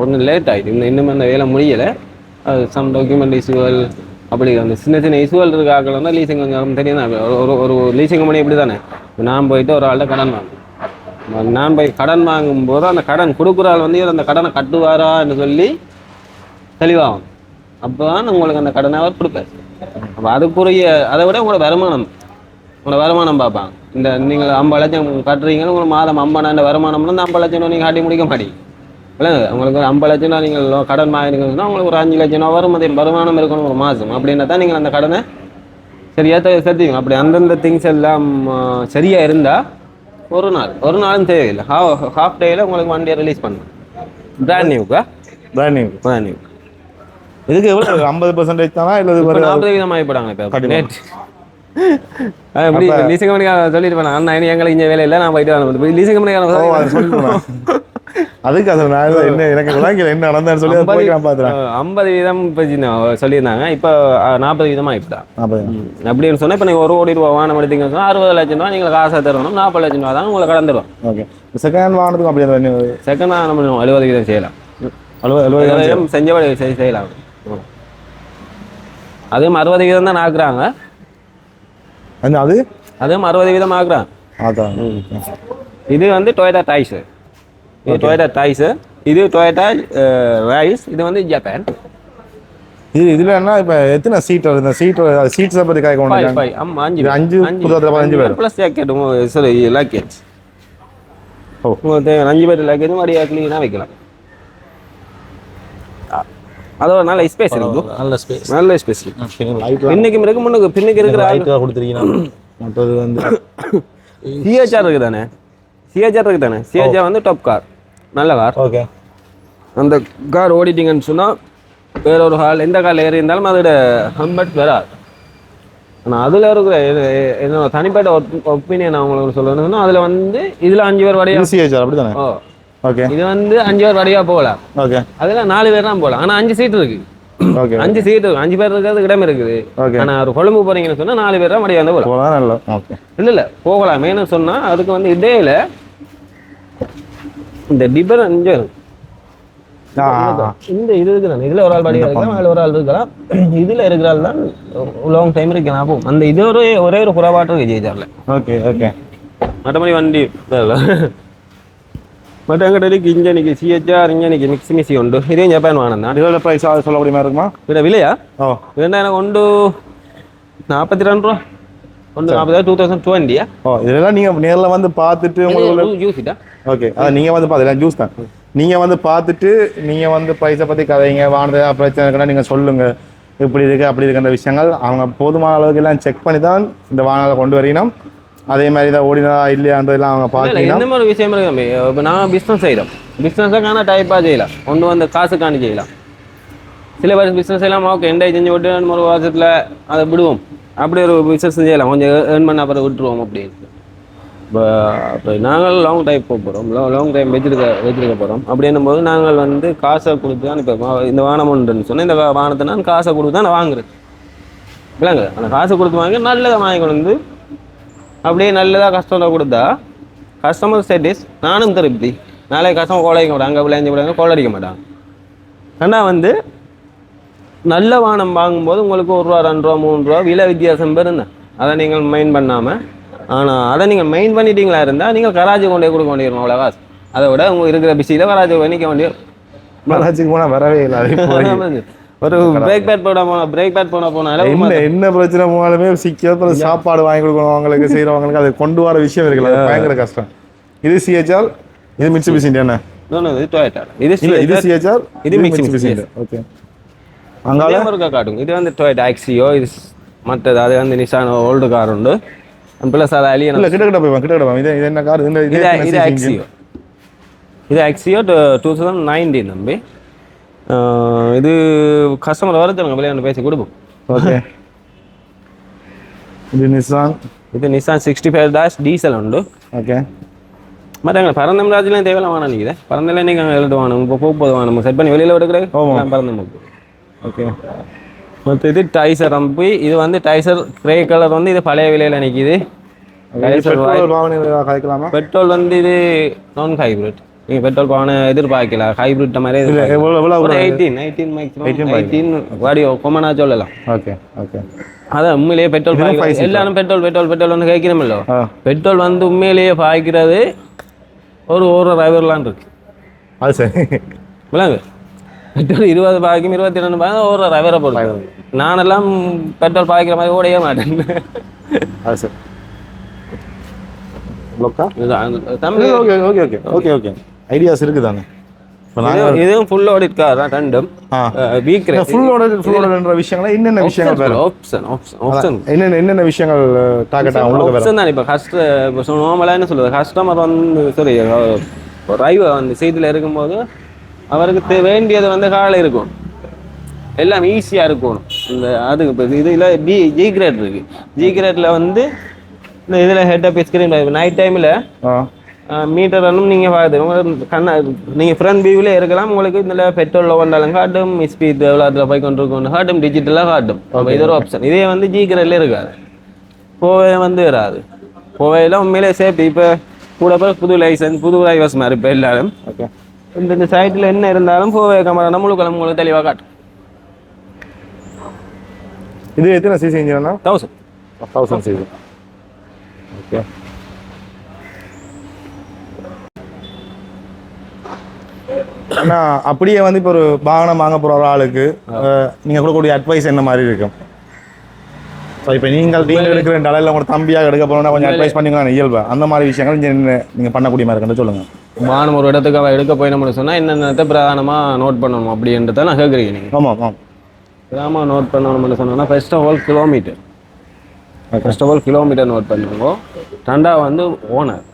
ஒன்றும் லேட் ஆகிட்டு இன்னும் அந்த வேலை முடியலை. சம் டாக்குமெண்ட் இஷ்யூவல் அப்படி அந்த சின்ன சின்ன இஷ்யூவல் இருக்க ஆக்கள் வந்து லீசிங் கொஞ்சம் தெரியும் தான். ஒரு லீசிங் கம்பெனி இப்படி தானே. நான் போயிட்டு ஒரு ஆள்கிட்ட கடன் வாங்குவேன். நான் போய் கடன் வாங்கும்போது அந்த கடன் கொடுக்குற ஆள் வந்து இவர் அந்த கடனை கட்டுவாரான்னு சொல்லி தெளிவாகும். அப்போ தான் உங்களுக்கு அந்த கடனை அவர் கொடுப்பார். அப்போ அதுக்குரிய அதை விட உங்களோட வருமானம் பார்ப்பாங்க. இந்த நீங்கள் 50 லட்சம் கட்டுறீங்கன்னு உங்களுக்கு மாதம் 50,000 வருமானம்னா இந்த 50 லட்சம் நீங்கள் காட்டி முடிக்க மாட்டீங்க. இல்லை உங்களுக்கு ஒரு 50 லட்சம் ரூபா நீங்கள் கடன் வாங்கினீங்கன்னா உங்களுக்கு ஒரு 5 லட்சம் ரூபா வரும். அதே வருமானம் இருக்கணும் ஒரு மாதம். அப்படின்னா தான் நீங்கள் அந்த கடனை சரியாக செலுத்துவீங்க. அப்படி அந்தந்த திங்ஸ் எல்லாம் சரியாக இருந்தால் ஒரு நாளும் தேவையில்லை. ஹாஃப் டேயில் உங்களுக்கு வண்டியை ரிலீஸ் பண்ணும். பிராண்ட் நியூக்கா? Brand new. இதுக்கு எவ்வளோ 50% தானா இல்லை 40% ஆகிப்படாங்க இப்போ நேற்று. எப்படி லீசிங் கம்பெனிக்காக சொல்லிட்டு போனாங்க, அண்ணா எங்களுக்கு இங்கே வேலை இல்லை, நான் போயிட்டு வரேன். லீசிங் கம்பெனிக்காக அதுக்கு அது நான் என்ன எனக்கு என்ன நடந்தான்னு சொல்லி நான் பார்த்துறேன். 50% இப்போ சொல்லியிருந்தாங்க. இப்போ 40% ஆகிட்டான். அப்படின்னு சொன்னால் இப்போ நீங்கள் 1 கோடி ரூபா வாகனம் எடுத்தீங்கன்னு சொன்னால் 60 லட்சம் ரூபா நீங்கள் காசை தரணும். 40 லட்சம் ரூபா தான் உங்களை கடந்துடும். ஓகே. செகண்ட் வாகனத்துக்கும் அப்படி செகண்ட் வாகனம் 70% செய்யலாம். 70% செஞ்சபடி செய்யலாம். அதுவும் 60% தான் ஆக்குறாங்க. அதுவும் 60% ஆக்குறாங்க. இது வந்து டொயோட்டா டைஸ். இது டொயோட்டா டைஸ். இது டொயோட்டா ரைஸ். இது வந்து ஜப்பான். இதுல என்ன இப்போ எத்தனை சீட் வருது? சீட்ஸை பற்றி கேட்க 5 பேர் ப்ளஸ் ஜாக்கெட். சரி லக்கேஜ். ஓ 5 பேர் லக்கேஜும் வடியாக க்ளீனாக வைக்கலாம். அதோட நல்ல ஸ்பேஸ் இருக்கு. நல்ல ஸ்பேஸ் இன்னைக்கு இருக்கு. முன்னுக்கு பின்னுக்கு இருக்கிற லைட்டாக கொடுத்துருக்கீங்க. மற்றது வந்து சிஹெச்ஆர் இருக்கு தானே. சிஹெச்ஆர் வந்து டாப் கார், நல்ல கார். ஓகே. அந்த கார் ஓடிட்டிங்கன்னு சொன்னால் வேற ஒரு கார் எந்த காரில் ஏறி இருந்தாலும் அதோட ஹம்பட் வராது. ஆனால் அதில் இருக்கிற என்னோட தனிப்பட்ட ஒப்பீனியன் அவங்களுக்கு சொல்லணும்னா அதில் வந்து இதில் 5 பேர் வரையா சிஹெச்ஆர் அப்படி தானே. ஓகே. இது வந்து 5 பேர் வரையா போகலாம். ஓகே. அதில் 4 பேர் தான் போகலாம். ஆனால் 5 சீட் இருக்கு. ஓகே. 5 சீட் இருக்கு. 5 பேர் இருக்கிறது இடம் இருக்குது. ஆனால் ஒரு கொழும்பு போறீங்கன்னு சொன்னா 4 பேர் தான் வரையா வந்து போகலாம். ஓகே. இல்லை போகலாம். ஏன்னு சொன்னா அதுக்கு வந்து இடையில இந்த டிஃபரன்ஸ் இந்த இது இருக்குதானே. இதுல ஒரு ஆள் வடிவா இருக்கலாம், அதில் ஒரு ஆள் இருக்கலாம். இதுல இருக்கிறாள் தான் லாங் டைம் இருக்கலாம். அப்போ அந்த இது ஒரே ஒரு குறைபாட்டு இருக்கு ஜெயிச்சார்ல. ஓகே. ஓகே. மற்றபடி வண்டி மற்ற எங்கிட்ட இன்ஜினிக்கு சிஹெச்ஆர் இன்ஜினிக்கு மிக்ஸி உண்டு. இதே ஜப்பான் வாங்கினா இதோட ப்ரைஸ் சொல்ல முடியுமா இருக்குமா? இதோட விலையா? எனக்கு ஒன்று 42 ரூபா. ஒன்று 40 2020. இதெல்லாம் நீங்கள் நேரில் வந்து பார்த்துட்டு உங்களுக்கு ஜூஸிட்டா. ஓகே. அதான் நீங்கள் வந்து பார்த்துக்கலாம். ஜூஸ் தான். நீங்கள் வந்து பார்த்துட்டு நீங்கள் வந்து ப்ரைஸை பற்றி கதைங்க, வாங்கினது பிரச்சனை இருக்குன்னா நீங்கள் சொல்லுங்கள். இப்படி இருக்குது அப்படி இருக்குன்ற விஷயங்கள் அவங்க போதுமான அளவுக்கு எல்லாம் செக் பண்ணி தான் இந்த வாகனத்தை கொண்டு வரணும். அதே மாதிரி தான் ஓடினா இல்லையான்றதெல்லாம் அவங்க பார்க்கலாம். இந்த மாதிரி விஷயம் இருக்கு. இப்போ நாங்கள் பிஸ்னஸ் செய்கிறோம். பிஸ்னஸுக்கான டைப்பாக செய்யலாம். ஒன்று வந்து காசுக்காண்டி செய்யலாம். சில பேர் பிஸ்னஸ் எல்லாம் ஓகே எண்டை செஞ்சு விட்டு 1 வருஷத்தில் அதை விடுவோம். அப்படி ஒரு பிஸ்னஸ் செய்யலாம். கொஞ்சம் ஏர்ன் பண்ண அப்புறம் விட்டுருவோம் அப்படின்னு. இப்போ நாங்கள் லாங் டைம் போக போகிறோம். லாங் டைம் வச்சிருக்க போகிறோம். அப்படின்னும் போது நாங்கள் வந்து காசை கொடுத்து தான் இப்போ இந்த வாகனம் ஒன்றுன்னு சொன்னால் இந்த வாகனத்தை நான் காசை கொடுத்து தான் நான் வாங்குறேன். இல்லைங்க, அந்த காசை கொடுத்து வாங்கி நல்லதை வாங்கி கொண்டு வந்து அப்படியே நல்லதாக கஸ்டமர் கொடுத்தா கஸ்டமர் சாட்டிஸ், நானும் திருப்தி. நாளைக்கு கஸ்டமர் கோல் அடிக்க மாட்டாங்க, விளையாஞ்சு விடாங்க, கோல் அடிக்க மாட்டாங்க. ஆனால் வந்து நல்ல வாகனம் வாங்கும்போது உங்களுக்கு 1 ரூபா 2 ரூபா 3 ரூபா விலை வித்தியாசம் பெருந்தேன். அதை நீங்கள் மைண்ட் பண்ணாமல், ஆனால் அதை நீங்கள் மைண்ட் பண்ணிட்டீங்களா இருந்தால் நீங்கள் கராஜி கொண்டே கொடுக்க வேண்டியிருக்கோம். அவ்வளோ காசு. அதை விட உங்கள் இருக்கிற பிஸியில் கராஜி நிற்க வேண்டிய கராஜிக்கு போனால் வரவே இல்லை. ஒரு பிரேக் பேட் போனாலும் என்ன பிரச்சனை போனாலுமே சீக்கிரம் சாப்பாடு வாங்கி கொடுக்கணும். அவங்களுக்கு செய்கிறவங்களுக்கு அதை கொண்டு வர விஷயம் இருக்குல்ல, பயங்கர கஷ்டம். இது சிஹெச்ஆர், இது மிட்சுபிஷி என்ன? இது டொயோட்டா. இது சிஹெச்ஆர், இது மிட்சுபிஷி. ஓகே. அங்கே ஒரு காட்டும். இது வந்து டொயோட்டா ஆக்சியோ. இது மற்றது அது வந்து நிசான் ஓல்டு கார் உண்டு. ப்ளஸ் அது அலியன் இல்லை கிட்ட போய் இது என்ன கார்? இது ஆக்சியோ. இது ஆக்சியோ 2019 நம்பி. இது கஸ்டமர் வரதுங்க விளையாண்டு பேசி கொடுப்போம். ஓகே. இது நிசான் 65 டீசல் உண்டு. ஓகே. மற்ற பரந்தம் ராஜ்லாம் தேவையில்லாம் வாங்க நினைக்கிறேன். பரந்தல நீங்கள் அங்கே எழுட்டு வாங்கணும். இப்போ போகும்போது வாங்கணும். செட் பண்ணி வெளியில் எடுக்கிறேன். பரந்தம். ஓகே. மற்ற இது டைசர் நம்பி. இது வந்து டைசர் கிரே கலர் வந்து இது பழைய விலையில் நிற்கிது. பெட்ரோல் வந்து இது நான் ஹைப்ரிட். நீங்கள் பெட்ரோல் பாவனை எதிர்பார்க்கலாம் ஹைப்ரிட் மாதிரி ஒரு 18 மேக்ஸிமம் 18 வாடி கொமனா சொல்லலாம். Okay okay. அதான் உண்மையிலேயே பெட்ரோல் எல்லாரும் பெட்ரோல் வந்து கேட்கணுமில்ல. பெட்ரோல் வந்து உண்மையிலேயே பாய்க்கிறது ஒரு டிரைவர்லாம் இருக்கு. அது சரி விளங்கு பெட்ரோல் 20 பாய்க்கும் 22 பாய்க்கும் ஒரு டிரைவரை போடுறாங்க. நானெல்லாம் பெட்ரோல் பாய்க்கிற மாதிரி ஓடையே மாட்டேன். அது சரி Tamil okay okay okay okay okay ideas இருக்குது தானே. இதுவும் ஃபுல் ஓடிட் கார் தான் ரெண்டும். ஃபுல் ஓடன்ற விஷயங்கள் என்னென்ன விஷயங்கள் என்னென்ன விஷயங்கள் டார்கெட் ஆப்ஷன் தான். இப்போ நார்மலாக என்ன சொல்றது, கஸ்டமர் வந்து சரி டிரைவர் வந்து சீட்டில் இருக்கும்போது அவருக்கு வேண்டியது வந்து காலையில் இருக்கும், எல்லாம் ஈஸியாக இருக்கணும். இந்த அதுக்கு இப்போ இதில் ஜி கிரேட் இருக்குது. ஜி கிரேட்டில் வந்து இந்த இதில் ஹெட் அப் ஸ்க்ரீன் நைட் டைமில் மீட்டர் ரன்னும் நீங்கள் பார்த்து உங்களுக்கு நீங்கள் ஃப்ரண்ட் வியூவிலே இருக்கலாம். உங்களுக்கு இதில் பெட்ரோலில் வந்தாலும் காட்டும், ஸ்பீட் எவ்வளோ அதில் போய் கொண்டு இருக்கணும் காட்டும், டிஜிட்டலாக காட்டும். இது ஒரு ஆப்ஷன். இதே வந்து ஜி கிரேட்ல இருக்காது, போவே வந்து வராது. போவையெல்லாம் உண்மையிலே சேஃப்டி. இப்போ கூட போய் புது லைசன்ஸ் புது டிரைவர்ஸ் மாதிரி இப்போ எல்லாரும் ஓகே இந்த சைட்டில் என்ன இருந்தாலும் போவே கேமரா நம்மளுக்கு உங்களுக்கு தெளிவாக காட்டும். இது எத்தனை சிசி இன்ஜினா? 1000 சிசி. ஓகே. ஆனால் அப்படியே வந்து இப்போ ஒரு வாகனம் வாங்க போகிற ஒரு ஆளுக்கு நீங்கள் கொடுக்கக்கூடிய அட்வைஸ் என்ன மாதிரி இருக்கும்? ஸோ இப்போ நீங்கள் எடுக்கிற டலையில் உங்களோட தம்பியாக எடுக்க போகிறோம்னா கொஞ்சம் அட்வைஸ் பண்ணிக்கலாம் இயல்பா அந்த மாதிரி விஷயங்கள் நீங்கள் பண்ணக்கூடிய மாதிரி இருக்குன்னு சொல்லுங்கள். வாகனம் ஒரு இடத்துக்கு அவள் எடுக்க போயிடணும்னு சொன்னால் என்னென்னத்தை பிரதானமாக நோட் பண்ணணும் அப்படின்றத நான் கேட்குறீங்க நீங்கள். ஆமாம் ஆமாம். பிரதானமாக நோட் பண்ணணும்னு சொன்னோன்னா first of all kilometre note பண்ணுவோம். ரெண்டாவது வந்து ஓனர்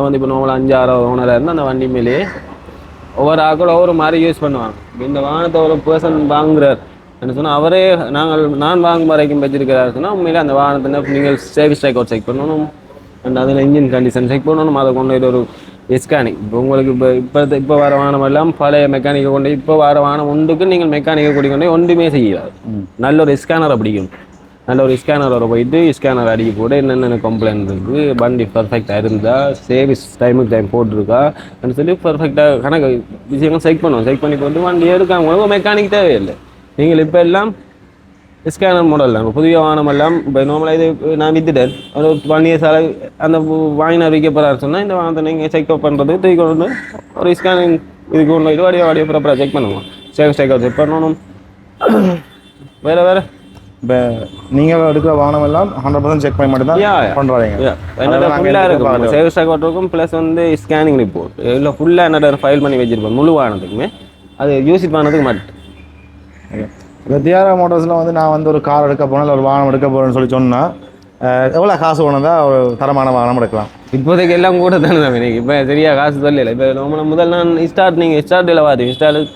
வந்து இப்போ நார்மலாக 5-6 ஓனராக இருந்தால் அந்த வண்டி மேலேயே ஒவ்வொரு ஆக்கள் ஒவ்வொரு மாதிரி யூஸ் பண்ணுவாங்க. இந்த வாகனத்தை ஒரு பர்சன் வாங்குறார் என்ன சொன்னால் அவரே நான் வாங்கும் வரைக்கும் வச்சிருக்கிறாரு சொன்னால் உண்மையிலே அந்த வாகனத்தை நீங்கள் சர்வீஸ் ரெக்கார்ட் செக் பண்ணணும், அண்ட் அதில் இன்ஜின் கண்டிஷன் செக் பண்ணணும். அதை கொண்டு ஒரு எஸ்கானிக் இப்போ உங்களுக்கு இப்போ வர வாகனம் எல்லாம் பழைய மெக்கானிக்கை கொண்டு இப்போ வர வாகனம் ஒன்றுக்கு நீங்கள் மெக்கானிக்கை கூட்டிக்கொண்டு ஒன்றுமே செய்யாது. நல்ல ஒரு ஸ்கேனரை பிடிக்கணும். நல்ல ஒரு ஸ்கேனரோட போயிட்டு ஸ்கேனர் அடிக்க கூட என்னென்ன கம்ப்ளைண்ட் இருக்குது, வண்டி பர்ஃபெக்டாக இருந்தால் சர்வீஸ் டைம் போட்டிருக்கா அப்படின்னு சொல்லி பர்ஃபெக்டாக கணக்கு விஷயங்கள் செக் பண்ணுவோம். செக் பண்ணி போட்டு வண்டி எடுக்காம மெக்கானிக் தேவையில்லை. நீங்கள் இப்போ எல்லாம் ஸ்கேனர் மாடல் தான் புதிய வாகனம் எல்லாம் இப்போ நார்மலாக இது நான் வித்துட்டேன் ஒரு 1 years அந்த வாங்கினார் விற்க போகிறாரு சொன்னால் இந்த வாகனத்தை நீங்கள் செக் அப் பண்ணுறதுக்கு தூக்கி கொண்டு ஒரு ஸ்கேனிங் இதுக்கு ஒன்று இது வாடியோ ப்ராப்பராக செக் பண்ணுவோம். செக் பண்ணணும். வேறு இப்போ நீங்கள் எடுக்கிற வாகனம் எல்லாம் 100% செக் பண்ணி மட்டும் தான் பண்ணுறாங்க. ஃபுல்லாக இருக்கும் சர்வீஸ் ரெக்கார்ட் இருக்கும், ப்ளஸ் வந்து ஸ்கேனிங் ரிப்போர்ட் இல்லை ஃபுல்லாக என்னோட ஃபைல் பண்ணி வச்சுருப்போம் முழு வாகனத்துக்குமே. அது யூஸ் பண்ணதுக்கு மட்டும். இந்த டிஆர்ஆர் மோட்டார்ஸில் வந்து நான் வந்து ஒரு கார் எடுக்க போனேன் இல்லை ஒரு வாகனம் எடுக்க போகிறேன்னு சொல்லி சொன்னால் எவ்வளோ காசு வேணும்னா ஒரு தரமான வாகனம் எடுக்கலாம்? இப்போதைக்கு எல்லாம் கூட தானே தான் எனக்கு இப்போ சரியாக காசு சொல்லலை. இப்போ நம்ம முதல் நான் நீங்கள் ஸ்டார்ட்டில் பார்த்தீங்க ஸ்டார்ட்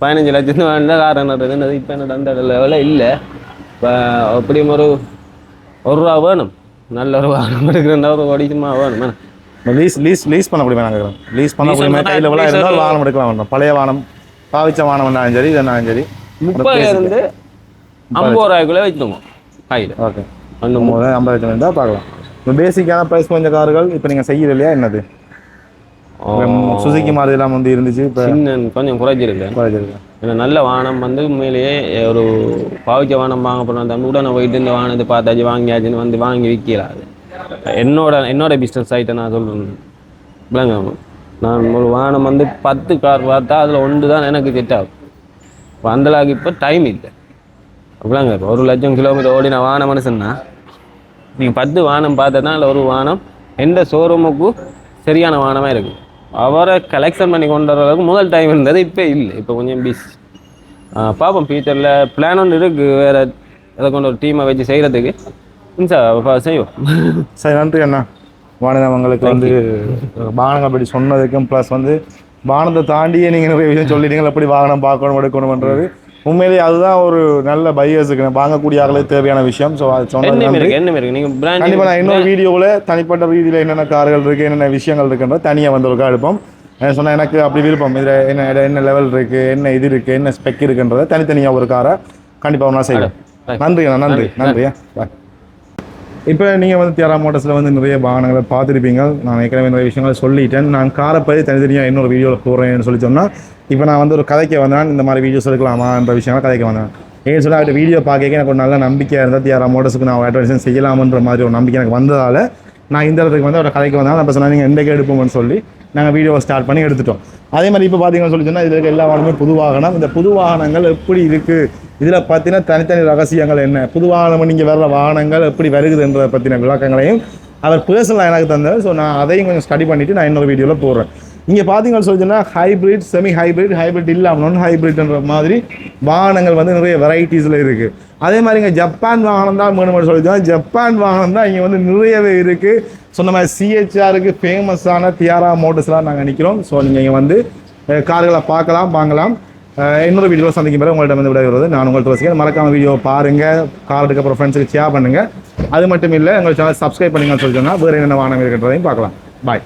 15 லட்சம் வேண்டாம் கார் என்னது இப்போ என்ன அந்த லெவலில் இல்லை. இப்போ அப்படியும் ஒரு ரூபா வேணும், நல்ல ஒரு வாகனம் எடுக்கிறேன் ஒரு ஓடிக்குமா வேணும். லீஸ் பண்ண முடியுமா? நாங்கள் லீஸ் பண்ண முடியுமா? கையில் எவ்வளோ இருந்தாலும் வாகனம் எடுக்கலாம் வேண்டாம். பழைய வாகனம் பாவிச்ச வாகனம் இருந்தாலும் சரி இதெல்லாம் சரி 30,000 50 ரூபாய்க்குள்ளே வச்சுக்கோங்க கையில். ஓகே 50 லட்சம் இருந்தால் பார்க்கலாம். இப்போ பேசிக்கான ப்ரைஸ் கொஞ்சம் கார்கள் இப்போ நீங்கள் செய்யறது இல்லையா? என்னது சுசுக்கி மாதிரி எல்லாம் வந்து இருந்துச்சு, இப்போ கொஞ்சம் குறைஞ்சிருக்கேன். ஏன்னா நல்ல வாகனம் வந்து உண்மையிலேயே ஒரு பாவிச்ச வாகனம் வாங்க போனால் தம்பி உடனே போயிட்டு இந்த வாகனத்தை பார்த்தாச்சு வாங்கியாச்சுன்னு வந்து வாங்கி விற்கலாது. என்னோட பிஸ்னஸ் சைட்டை நான் சொல்கிறேன் இல்லைங்க. நான் ஒரு வாகனம் வந்து 10 கார் பார்த்தா அதில் 1 தான் எனக்கு செட் ஆகும். இப்போ அந்தளவுக்கு இப்போ டைம் இல்லை அப்படிலாங்க. இப்போ 1 லட்சம் கிலோமீட்டர் ஓடின வாகனம் மனுஷன்னா நீங்கள் 10 வாகனம் பார்த்தா தான் இல்லை ஒரு வாகனம் எந்த ஷோரூமுக்கு சரியான வாகனமாக இருக்குது. அவரை கலெக்ஷன் பண்ணி கொண்டு வர அளவுக்கு முதல் டைம் இருந்தது, இப்போ இல்லை. இப்போ கொஞ்சம் பிஸி. பார்ப்போம் ஃபியூச்சரில் பிளான் ஒன்று இருக்குது வேறு அதை கொண்டு ஒரு டீமை வச்சு செய்கிறதுக்கு. செய்வோம். சரி, நன்றி அண்ணா. வாகனங்களுக்கு வந்து வாகனங்கள் அப்படி சொன்னதுக்கும் ப்ளஸ் வந்து வாகனத்தை தாண்டியே நீங்கள் நிறைய விஷயம் சொல்லிட்டீங்க. எப்படி வாகனம் பார்க்கணும் எடுக்கணும்ன்றது உண்மையிலேயே அதுதான் ஒரு நல்ல பையர்ஸுக்கு வாங்கக்கூடிய ஆளுக்கு தேவையான விஷயம். ஸோ அது சொன்னது கண்டிப்பாக நான் இன்னொரு வீடியோவில் தனிப்பட்ட ரீதியில் என்னென்ன கார்கள் இருக்குது என்னென்ன விஷயங்கள் இருக்குன்றது தனியாக வந்து ஒரு எடுப்போம். சொன்னால் எனக்கு அப்படி விருப்பம் இதில் என்ன லெவல் இருக்குது என்ன இது இருக்குது என்ன ஸ்பெக் இருக்குன்றதை தனித்தனியாக ஒரு காரை கண்டிப்பாக ஒன்றா செய்வோம். நன்றி நன்றியா பாய். இப்போ நீங்கள் வந்து தியாரா மோட்டர்ஸில் வந்து நிறைய வாகனங்களை பார்த்துருப்பீங்க. நான் ஏற்கனவே நிறைய விஷயங்களை சொல்லிட்டேன். நான் காரை பற்றி தனித்தனியாக இன்னொரு வீடியோவில் போடுறேன்னு சொல்லி சொன்னால், இப்போ நான் வந்து ஒரு கதைக்கு வந்தேன், இந்த மாதிரி வீடியோஸ் எடுக்கலாமான்ற விஷயங்கள் கதைக்கு வந்தேன். ஏன்னு சொன்னால் அவர்கிட்ட வீடியோ பார்க்க எனக்கு ஒரு நல்ல நம்பிக்கையாக இருந்தால் தியாரா மோட்டர்ஸுக்கு நான் அட்வர்டைஸ் செய்யலாமன்ற மாதிரி ஒரு நம்பிக்கை எனக்கு வந்ததால் நான் இந்த இடத்துக்கு வந்து அவரோட கதைக்கு வந்தால் அப்போ சொன்னால் நீங்கள் எந்தக்கு எடுப்போம்னு சொல்லி நாங்கள் வீடியோவை ஸ்டார்ட் பண்ணி எடுத்துட்டோம். அதே மாதிரி இப்போ பார்த்தீங்கன்னு சொல்லி சொன்னால் இதில் இருக்க எல்லா வாகனமே புது வாகனம். இந்த புது வாகனங்கள் எப்படி இருக்குது, இதில் பார்த்தீங்கன்னா தனித்தனி ரகசியங்கள் என்ன, புது வாகனம் நீங்கள் வர்ற வாகனங்கள் எப்படி வருகுதுன்ற பற்றின விளக்கங்களையும் அவர் பர்சனலாக எனக்கு தந்தார். ஸோ நான் அதையும் கொஞ்சம் ஸ்டடி பண்ணிவிட்டு நான் இன்னொரு வீடியோவில் போடுறேன். இங்கே பார்த்தீங்கன்னு சொல்லி சொன்னால் ஹைப்ரிட், செமி ஹைப்ரிட் இல்லாமல் நான் ஹைப்ரிட்ன்ற மாதிரி வாகனங்கள் வந்து நிறைய வெரைட்டிஸில் இருக்குது. அதே மாதிரி இங்கே ஜப்பான் வாகனம் தான் வேணும்னு சொல்லியிருந்தோம். ஜப்பான் வாகனம் தான் இங்கே வந்து நிறையவே இருக்குது. சொன்ன மாதிரி சிஹெச்ஆருக்கு ஃபேமஸான தியாரா மோட்டர்ஸ்லாம் நாங்கள் நிற்கிறோம். ஸோ நீங்கள் இங்கே வந்து கார்களை பார்க்கலாம், வாங்கலாம். இன்னொரு வீடியோவில் சந்திக்கும் பிறகு உங்கள்கிட்ட வந்து விடைபெறுவது நான் உங்கள்கிட்ட வசிக்கிறேன். மறக்காமல் வீடியோ பாருங்கள், காருக்கு அப்புறம் ஃப்ரெண்ட்ஸுக்கு ஷேர் பண்ணுங்கள். அது மட்டும் இல்லை, உங்கள் சேனல் சப்ஸ்கிரைப் பண்ணுங்கன்னு சொல்லி சொன்னால் வேறு என்னென்ன வாகனம் இருக்கின்றதையும் பார்க்கலாம். பாய்.